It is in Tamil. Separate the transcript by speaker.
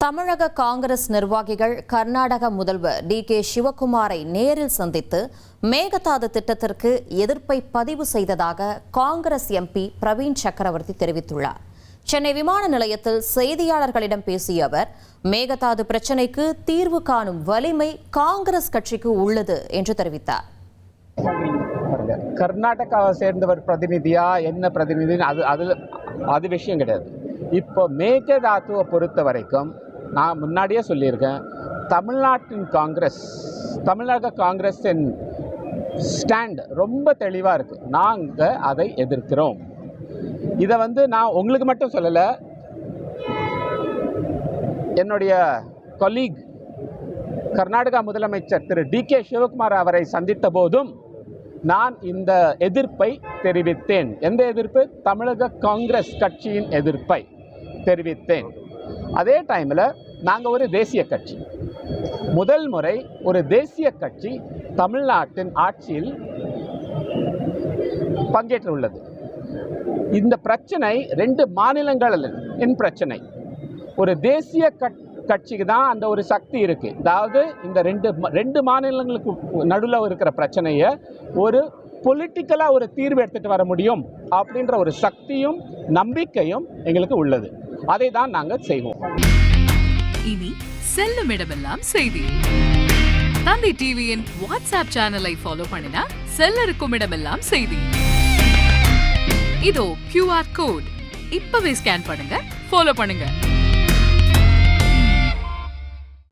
Speaker 1: தமிழக காங்கிரஸ் நிர்வாகிகள் கர்நாடக முதல்வர் டி.கே. சிவக்குமாரை நேரில் சந்தித்து மேகதாது திட்டத்திற்கு எதிர்ப்பை பதிவு செய்ததாக காங்கிரஸ் எம்பி பிரவீன் சக்கரவர்த்தி தெரிவித்துள்ளார். சென்னை விமான நிலையத்தில் செய்தியாளர்களிடம் பேசிய அவர், மேகதாது பிரச்சினைக்கு தீர்வு காணும் வலிமை காங்கிரஸ் கட்சிக்கு உள்ளது என்று தெரிவித்தார்.
Speaker 2: கர்நாடகாவை சேர்ந்தவர் பிரதிநிதியா என்ன பிரதிநிதி அது விஷயம் கிடையாது. இப்போ மேகதாதுவை பொறுத்த வரைக்கும் நான் முன்னாடியே சொல்லியிருக்கேன், தமிழக காங்கிரஸின் ஸ்டாண்ட் ரொம்ப தெளிவாக இருக்குது. நாங்கள் அதை எதிர்க்கிறோம். இதை நான் உங்களுக்கு மட்டும் சொல்லலை, என்னுடைய கொலீக் கர்நாடகா முதலமைச்சர் திரு டி.கே. சிவகுமார் அவரை சந்தித்த போதும் நான் இந்த எதிர்ப்பை தெரிவித்தேன். எந்த எதிர்ப்பு? தமிழக காங்கிரஸ் கட்சியின் எதிர்ப்பை தெரிவித்தேன். அதே டைமில் நாங்கள் ஒரு தேசிய கட்சி, முதல் முறை ஒரு தேசிய கட்சி தமிழ்நாட்டின் ஆட்சியில் பங்கேற்றுள்ளது. இந்த பிரச்சனை 2 மாநிலங்களின் பிரச்சனை. ஒரு தேசிய கட்சிக்கு தான் அந்த ஒரு சக்தி இருக்குது. அதாவது இந்த ரெண்டு மாநிலங்களுக்கு நடுவில் இருக்கிற பிரச்சனையை ஒரு பொலிட்டிக்கலாக ஒரு தீர்வு எடுத்துகிட்டு வர முடியும் அப்படின்ற ஒரு சக்தியும் நம்பிக்கையும் எங்களுக்கு உள்ளது. அதை தான் நாங்கள் செய்வோம்.
Speaker 3: இனி செல்லும் இடமெல்லாம் செய்தி. தந்தை டிவியின் வாட்ஸ்அப் சேனலை ஃபாலோ பண்ணினா செல்ல இருக்கும் இடமெல்லாம் செய்தி. இதோ QR கோட், இப்பவே ஸ்கேன் பண்ணுங்க, ஃபாலோ பண்ணுங்க.